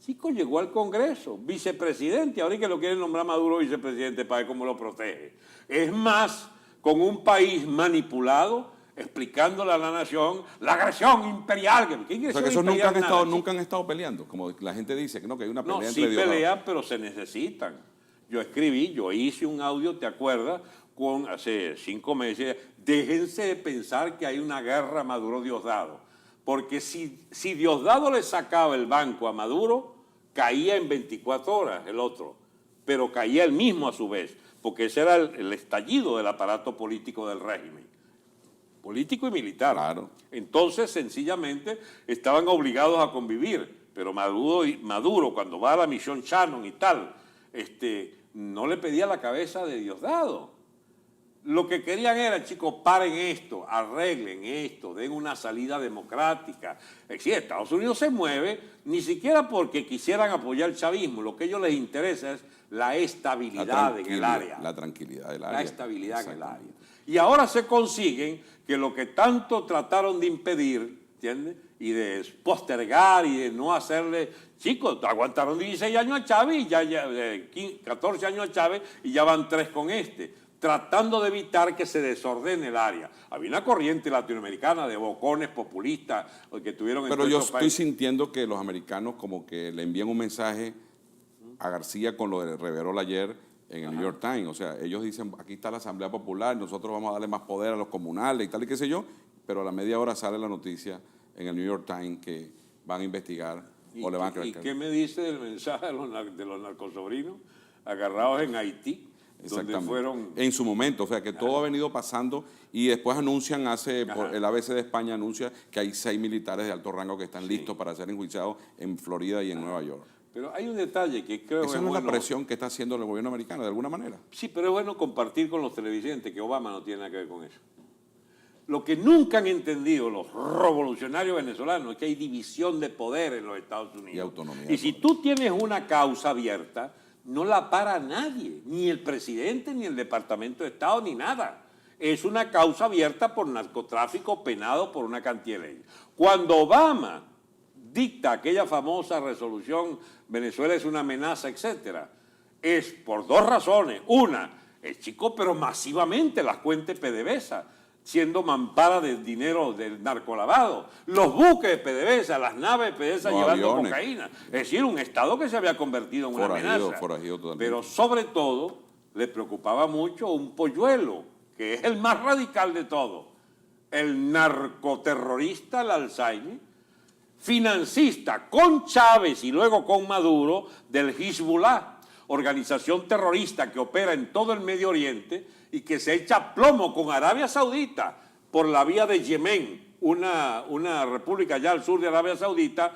chico, llegó al Congreso, vicepresidente, ahora que lo quieren nombrar Maduro vicepresidente para ver cómo lo protege. Es más, con un país manipulado, explicándole a la nación la agresión imperial. O sea, que esos nunca han estado peleando, como la gente dice, que hay una pelea entre Diosdado. No, sí pelean, pero se necesitan. Yo hice un audio, ¿te acuerdas?, hace 5 meses, déjense de pensar que hay una guerra Maduro-Diosdado, porque si Diosdado le sacaba el banco a Maduro, caía en 24 horas el otro, pero caía él mismo a su vez, porque ese era el estallido del aparato político del régimen, político y militar. Claro. Entonces, sencillamente, estaban obligados a convivir, pero Maduro cuando va a la misión Shannon y tal, no le pedía la cabeza de Diosdado. Lo que querían era, chicos, paren esto, arreglen esto, den una salida democrática. Si Estados Unidos se mueve, ni siquiera porque quisieran apoyar el chavismo, lo que a ellos les interesa es la estabilidad en el área. La tranquilidad del área. La estabilidad en el área. Y ahora se consiguen que lo que tanto trataron de impedir, ¿entiendes?, y de postergar y de no hacerle... Chicos, aguantaron 16 años a Chávez, y 14 años a Chávez y ya van 3 con tratando de evitar que se desordene el área. Había una corriente latinoamericana de bocones populistas que tuvieron en Pero yo estos estoy países. sintiendo que los americanos como que le envían un mensaje a García con lo de Reverol ayer en el New York Times. O sea, ellos dicen, aquí está la Asamblea Popular, nosotros vamos a darle más poder a los comunales y tal y qué sé yo, pero a la media hora sale la noticia en el New York Times que van a investigar o le van a creer. ¿Y qué me dice del mensaje de los narcosobrinos agarrados en Haití? Donde fueron... En su momento, o sea, que todo ha venido pasando y después anuncian, el ABC de España anuncia que hay 6 militares de alto rango que están listos para ser enjuiciados en Florida y en Nueva York. Pero hay un detalle que creo que esa no es la presión que está haciendo el gobierno americano, de alguna manera. Sí, pero es bueno compartir con los televidentes que Obama no tiene nada que ver con eso. Lo que nunca han entendido los revolucionarios venezolanos es que hay división de poder en los Estados Unidos. Y autonomía. Y si tú tienes una causa abierta, no la para nadie, ni el presidente, ni el Departamento de Estado, ni nada. Es una causa abierta por narcotráfico penado por una cantidad de leyes. Cuando Obama dicta aquella famosa resolución, Venezuela es una amenaza, etcétera, es por 2 razones. Una, el chico, pero masivamente las cuentas PDVSA, siendo mampara del dinero del narcolavado, los buques de PDVSA, las naves de PDVSA llevando aviones. cocaína. Es decir, un Estado que se había convertido en una amenaza. Forajido totalmente. Pero sobre todo, le preocupaba mucho un polluelo, que es el más radical de todo, el narcoterrorista, el Alzheimer, financista con Chávez y luego con Maduro del Hezbollah. organización terrorista que opera en todo el Medio Oriente y que se echa plomo con Arabia Saudita por la vía de Yemen, una república allá al sur de Arabia Saudita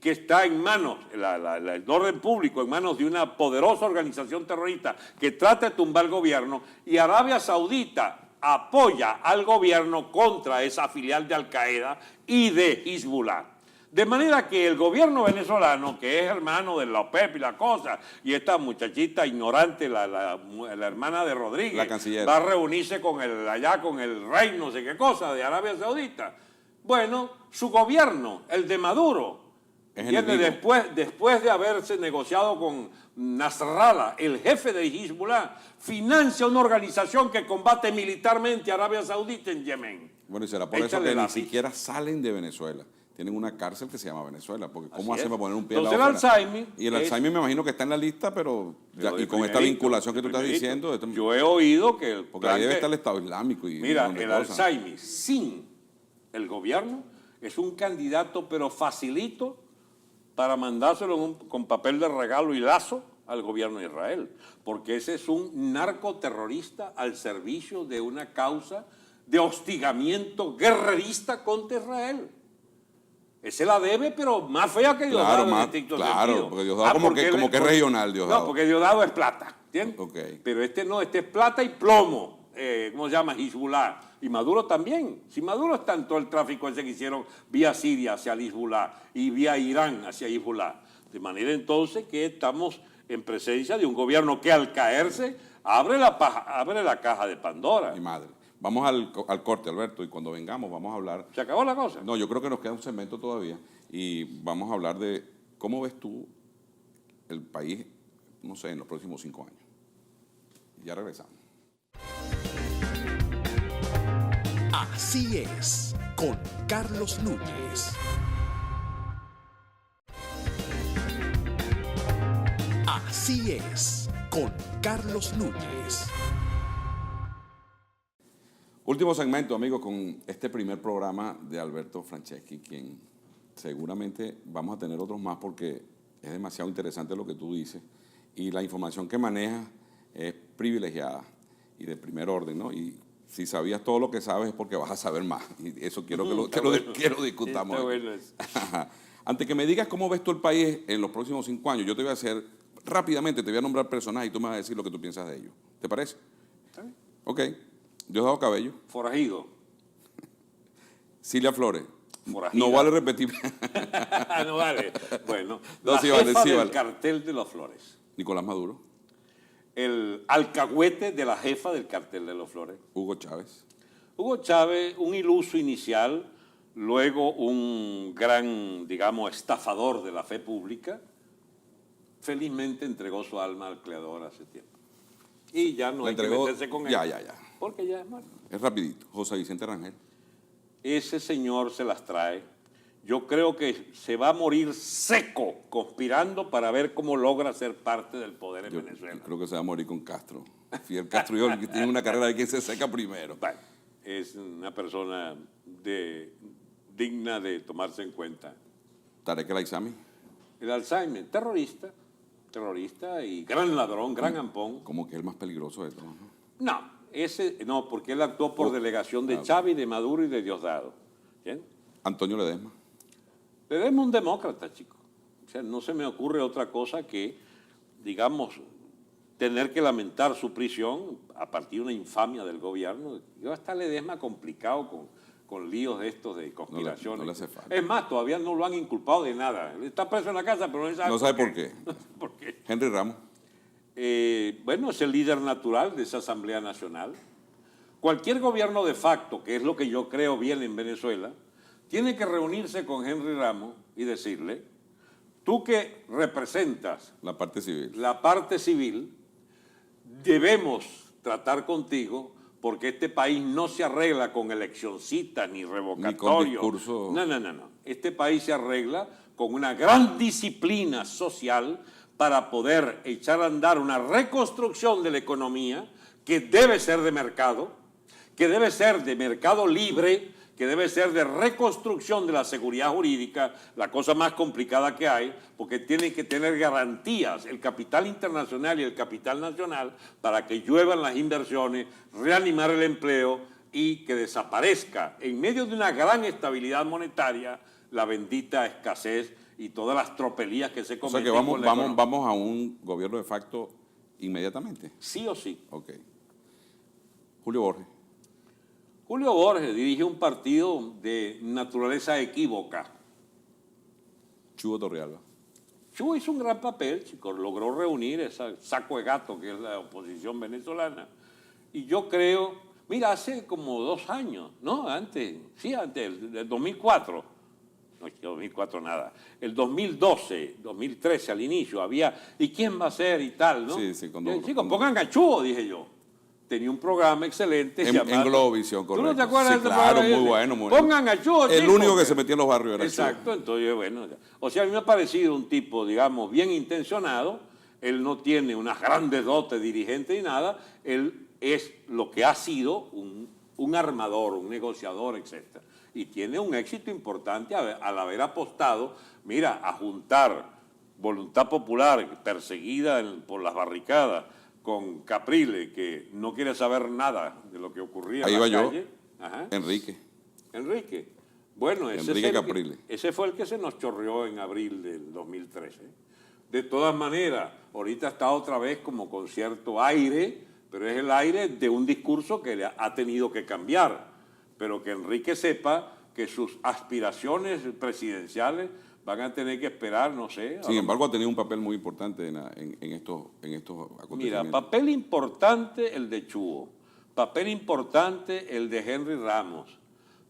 que está en manos, el orden público, en manos de una poderosa organización terrorista que trata de tumbar el gobierno, y Arabia Saudita apoya al gobierno contra esa filial de Al-Qaeda y de Hezbollah. De manera que el gobierno venezolano, que es hermano de la OPEP y la cosa, y esta muchachita ignorante, la hermana de Rodríguez, la canciller, va a reunirse con allá con el rey no sé qué cosa de Arabia Saudita. Bueno, su gobierno, el de Maduro, viene después de haberse negociado con Nasrallah, el jefe de Hezbollah, financia una organización que combate militarmente a Arabia Saudita en Yemen. Bueno, y será por eso que ni siquiera salen de Venezuela. Tienen una cárcel que se llama Venezuela, porque ¿cómo hacen para poner un pie al lado afuera? Y el Alzheimer me imagino que está en la lista, pero y con esta vinculación que tú estás diciendo... Yo he oído que... Porque ahí debe estar el Estado Islámico y... Mira, el Alzheimer sin el gobierno es un candidato, pero facilito, para mandárselo con papel de regalo y lazo al gobierno de Israel, porque ese es un narcoterrorista al servicio de una causa de hostigamiento guerrerista contra Israel. Ese la debe, pero más fea que Diosdado en estricto sentido. Porque Diosdado como que es regional, Diosdado. No, porque Diosdado es plata, ¿entiendes? Okay. Pero este no, este es plata y plomo, ¿cómo se llama? Hezbollah. Y Maduro también. Si Maduro está en todo el tráfico ese que hicieron vía Siria hacia el Hezbollah y vía Irán hacia Hezbollah. De manera entonces que estamos en presencia de un gobierno que al caerse abre la caja de Pandora. Mi madre. Vamos al corte, Alberto, y cuando vengamos vamos a hablar... ¿Se acabó la cosa? No, yo creo que nos queda un segmento todavía y vamos a hablar de cómo ves tú el país, no sé, en los próximos 5 años. Ya regresamos. Así es, con Carlos Núñez. Así es, con Carlos Núñez. Último segmento, amigos, con este primer programa de Alberto Franceschi, quien seguramente vamos a tener otros más porque es demasiado interesante lo que tú dices y la información que manejas es privilegiada y de primer orden, ¿no? Y si sabías todo lo que sabes es porque vas a saber más y eso quiero que lo discutamos. Está bueno eso. Antes que me digas cómo ves tú el país en los próximos 5 años, yo te voy a hacer, rápidamente te voy a nombrar personajes y tú me vas a decir lo que tú piensas de ellos. ¿Te parece? ¿Está bien? Ok. Diosdado Cabello. Forajido. Cilia Flores. Forajida. No vale repetir. No vale. Bueno, no, la sí jefa vale, sí del vale. cartel de las Flores. Nicolás Maduro. El alcahuete de la jefa del cartel de las Flores. Hugo Chávez. Hugo Chávez, un iluso inicial, luego un gran, digamos, estafador de la fe pública, felizmente entregó su alma al Creador hace tiempo. Y ya no hay que meterse con él. Ya. Porque ya es muerto. Es rapidito. José Vicente Rangel. Ese señor se las trae. Yo creo que se va a morir seco conspirando para ver cómo logra ser parte del poder en Venezuela. Yo creo que se va a morir con Castro. Fidel Castro que tiene una carrera de quien se seca primero. Bueno, es una persona digna de tomarse en cuenta. Tarek El Aissami. El Alzheimer, terrorista y gran ladrón, gran ampón. Como que es el más peligroso de todos, ¿no? No, porque él actuó por delegación de Chávez, de Maduro y de Diosdado. ¿Bien? Antonio Ledesma. Ledesma es un demócrata, chico. O sea, no se me ocurre otra cosa que, digamos, tener que lamentar su prisión a partir de una infamia del gobierno. Yo hasta Ledesma complicado con líos de estos de conspiraciones. No le hace falta. Es más, todavía no lo han inculpado de nada. Él está preso en la casa, pero no sabe por qué. ¿Por qué? Henry Ramos. Bueno, es el líder natural de esa Asamblea Nacional. Cualquier gobierno de facto, que es lo que yo creo bien en Venezuela, tiene que reunirse con Henry Ramos y decirle, tú que representas la parte civil, debemos tratar contigo porque este país no se arregla con eleccioncitas ni revocatorios. Ni con discurso. No. Este país se arregla con una gran disciplina social para poder echar a andar una reconstrucción de la economía que debe ser de mercado libre, que debe ser de reconstrucción de la seguridad jurídica, la cosa más complicada que hay, porque tienen que tener garantías el capital internacional y el capital nacional para que lluevan las inversiones, reanimar el empleo y que desaparezca en medio de una gran estabilidad monetaria la bendita escasez y todas las tropelías que se cometen. O sea que vamos a un gobierno de facto inmediatamente. Sí o sí. Ok. Julio Borges. Julio Borges dirige un partido de naturaleza equívoca. Chugo Torrealba. Chugo hizo un gran papel, chicos, logró reunir ese saco de gato que es la oposición venezolana. Y yo creo, mira, hace como 2 años, ¿no? Antes, del 2004. No, 2004 nada. El 2012, 2013 al inicio había, ¿y quién va a ser y tal, no? Sí, Chicos, pongan a Chugo, dije yo. Tenía un programa excelente. En Globovisión, correcto. ¿Tú no te acuerdas sí, de este claro, programa? muy bueno. Pongan a Chugo. El único que se metía en los barrios era Exacto, Chugo. entonces, bueno. O sea, a mí me ha parecido un tipo, digamos, bien intencionado. Él no tiene unas grandes dotes dirigentes ni nada. Él es lo que ha sido un armador, un negociador, etc. Y tiene un éxito importante al haber apostado, mira, a juntar voluntad popular perseguida por las barricadas, con Capriles, que no quiere saber nada de lo que ocurría Ahí en la va calle. Ajá. Enrique. Bueno, ese fue el que se nos chorreó en abril del 2013. De todas maneras, ahorita está otra vez como con cierto aire, pero es el aire de un discurso que ha tenido que cambiar. Pero que Enrique sepa que sus aspiraciones presidenciales van a tener que esperar, no sé. Sin embargo, ha tenido un papel muy importante en estos acontecimientos. Mira, papel importante el de Chugo, papel importante el de Henry Ramos,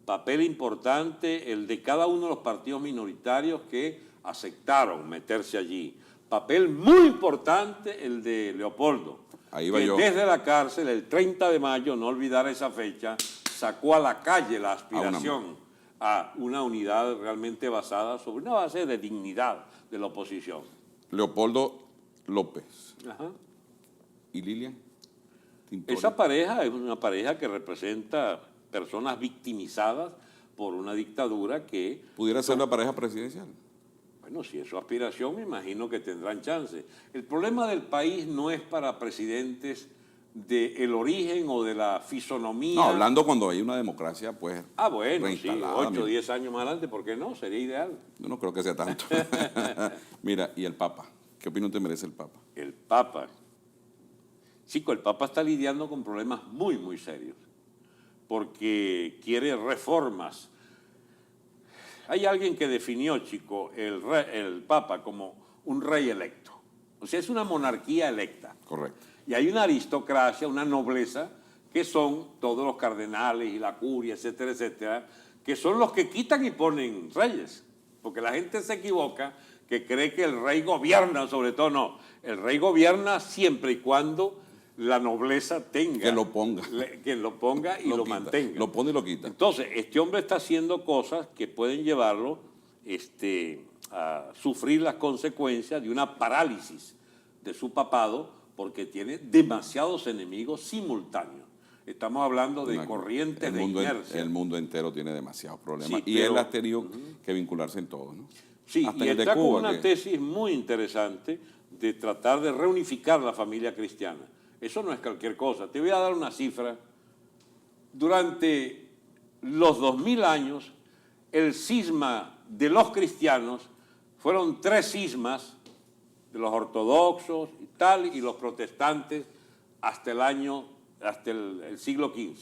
papel importante el de cada uno de los partidos minoritarios que aceptaron meterse allí, papel muy importante el de Leopoldo, Ahí va que yo. desde la cárcel el 30 de mayo, no olvidar esa fecha, sacó a la calle la aspiración a una unidad realmente basada sobre una base de dignidad de la oposición. Leopoldo López. Ajá. ¿Y Lilian Tintori? Esa pareja es una pareja que representa personas victimizadas por una dictadura que... ¿Pudiera ser la pareja presidencial? Bueno, si es su aspiración, me imagino que tendrán chance. El problema del país no es para presidentes del origen o de la fisonomía. No, hablando cuando hay una democracia, pues, bueno, sí, reinstalada. 8 o 10 años más adelante, ¿por qué no? Sería ideal. Yo no creo que sea tanto. Mira, ¿y el Papa? ¿Qué opinión te merece el Papa? El Papa. Chico, el Papa está lidiando con problemas muy, muy serios, porque quiere reformas. Hay alguien que definió, chico, el Papa como un rey electo. O sea, es una monarquía electa. Correcto. Y hay una aristocracia, una nobleza, que son todos los cardenales y la curia, etcétera, etcétera, que son los que quitan y ponen reyes. Porque la gente se equivoca, que cree que el rey gobierna, sobre todo no. El rey gobierna siempre y cuando la nobleza tenga. Que lo ponga. Que lo ponga y lo quita, mantenga. Lo pone y lo quita. Entonces, este hombre está haciendo cosas que pueden llevarlo a sufrir las consecuencias de una parálisis de su papado, porque tiene demasiados enemigos simultáneos. Estamos hablando de corrientes de inercia. El mundo entero tiene demasiados problemas. Sí, y él ha tenido que vincularse en todo, ¿no? Sí, hasta y en el está de con Cuba, una tesis muy interesante de tratar de reunificar la familia cristiana. Eso no es cualquier cosa. Te voy a dar una cifra. Durante los 2000 años, el cisma de los cristianos fueron 3 cismas, de los ortodoxos y tal, y los protestantes hasta el siglo XV.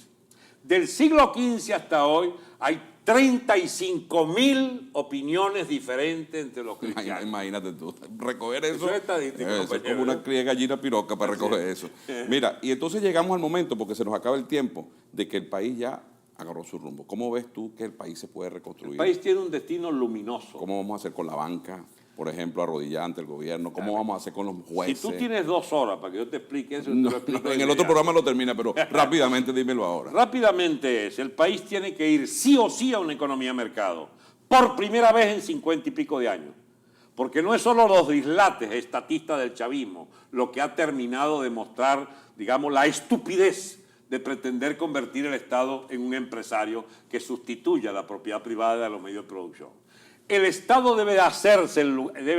Del siglo XV hasta hoy hay 35.000 opiniones diferentes entre los cristianos. Imagínate tú, recoger eso. Eso es estadístico, Es como una cría de gallina piroca para recoger eso. Mira, y entonces llegamos al momento, porque se nos acaba el tiempo, de que el país ya agarró su rumbo. ¿Cómo ves tú que el país se puede reconstruir? El país tiene un destino luminoso. ¿Cómo vamos a hacer con la banca, por ejemplo, arrodillada ante el gobierno? ¿Cómo vamos a hacer con los jueces? Si tú tienes 2 horas para que yo te explique eso, No, te lo explico en el otro programa lo termina, pero rápidamente dímelo ahora. Rápidamente el país tiene que ir sí o sí a una economía de mercado, por primera vez en 50 y pico de años. Porque no es solo los dislates estatistas del chavismo lo que ha terminado de mostrar, digamos, la estupidez de pretender convertir el Estado en un empresario que sustituya la propiedad privada de los medios de producción. El Estado debe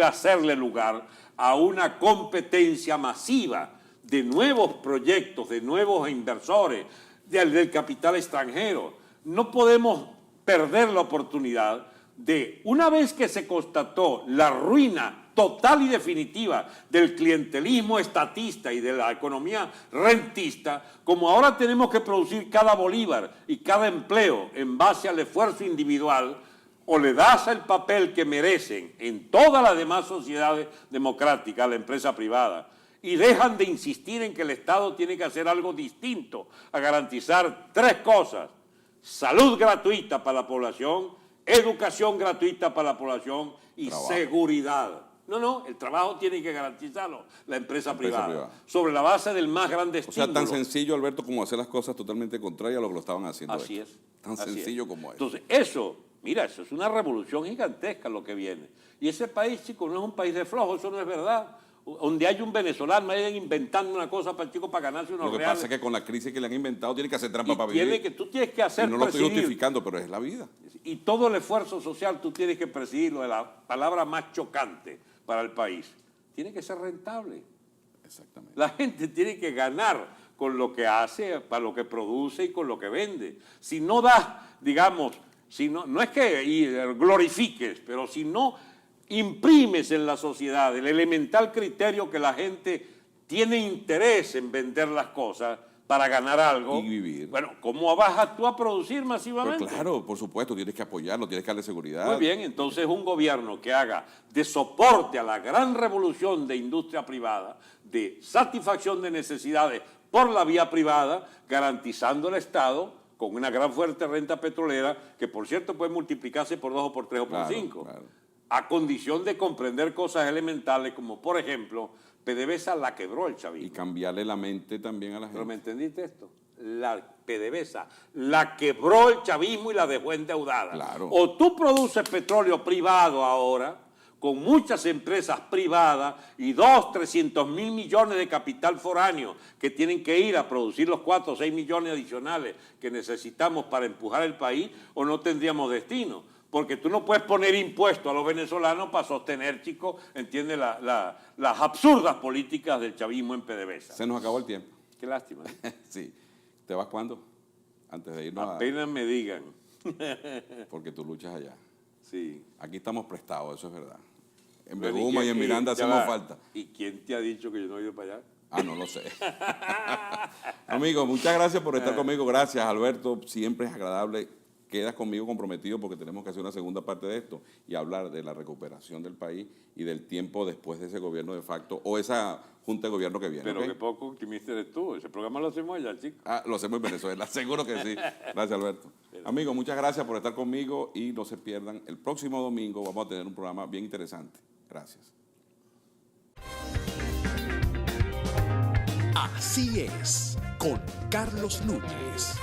hacerle lugar a una competencia masiva de nuevos proyectos, de nuevos inversores, del capital extranjero. No podemos perder la oportunidad de, una vez que se constató la ruina total y definitiva del clientelismo estatista y de la economía rentista, como ahora tenemos que producir cada bolívar y cada empleo en base al esfuerzo individual, o le das el papel que merecen en todas las demás sociedades democráticas a la empresa privada y dejan de insistir en que el Estado tiene que hacer algo distinto a garantizar tres cosas: salud gratuita para la población, educación gratuita para la población y trabajo. Seguridad. No, el trabajo tiene que garantizarlo la empresa privada, sobre la base del más grande estímulo. O sea, tan sencillo, Alberto, como hacer las cosas totalmente contrarias a lo que lo estaban haciendo. Así es. Tan sencillo como es. Entonces, eso es una revolución gigantesca lo que viene. Y ese país, chicos, no es un país de flojos, eso no es verdad. Donde hay un venezolano, vayan inventando una cosa para chicos para ganarse unos reales. Lo que pasa es que con la crisis que le han inventado tiene que hacer trampa para vivir. Tú tienes que hacer y no lo estoy presidir. justificando, pero es la vida. Y todo el esfuerzo social tú tienes que presidirlo, de la palabra más chocante para el país. Tiene que ser rentable. Exactamente. La gente tiene que ganar con lo que hace, para lo que produce y con lo que vende. Si no das, digamos, si no es que glorifiques, pero si no imprimes en la sociedad el elemental criterio que la gente tiene interés en vender las cosas para ganar algo, y vivir. Bueno, ¿cómo vas tú a producir masivamente? Pues claro, por supuesto, tienes que apoyarlo, tienes que darle seguridad. Muy bien, entonces un gobierno que haga de soporte a la gran revolución de industria privada, de satisfacción de necesidades por la vía privada, garantizando al Estado con una gran fuerte renta petrolera, que por cierto puede multiplicarse por 2 o por 3 o por 5, claro. a condición de comprender cosas elementales como, por ejemplo, PDVSA la quebró el Y chavismo. cambiarle la mente también a la ¿Pero me gente. entendiste esto? La PDVSA la quebró el chavismo y la dejó endeudada. Claro. O tú produces petróleo privado ahora, con muchas empresas privadas y 300 mil millones de capital foráneo que tienen que ir a producir los 4 o 6 millones adicionales que necesitamos para empujar el país, o no tendríamos destino. Porque tú no puedes poner impuestos a los venezolanos para sostener, chicos, entiende, las absurdas políticas del chavismo en PDVSA. Se nos acabó el tiempo. Qué lástima, ¿eh? Sí. ¿Te vas cuándo? Antes de irnos Apenas me digan. porque tú luchas allá. Sí. Aquí estamos prestados, eso es verdad. En Bueno, Beguma y en Miranda ya hacemos va. falta. ¿Y quién te ha dicho que yo no he ido para allá? Ah, no lo sé. Amigo, muchas gracias por estar conmigo. Gracias, Alberto. Siempre es agradable. Quedas conmigo comprometido porque tenemos que hacer una segunda parte de esto y hablar de la recuperación del país y del tiempo después de ese gobierno de facto o esa junta de gobierno que viene. Pero ¿ok? qué poco optimista eres tú. Ese programa lo hacemos allá, chicos. Ah, lo hacemos en Venezuela, seguro que sí. Gracias, Alberto. Amigo, muchas gracias por estar conmigo y no se pierdan. El próximo domingo vamos a tener un programa bien interesante. Gracias. Así es, con Carlos Núñez.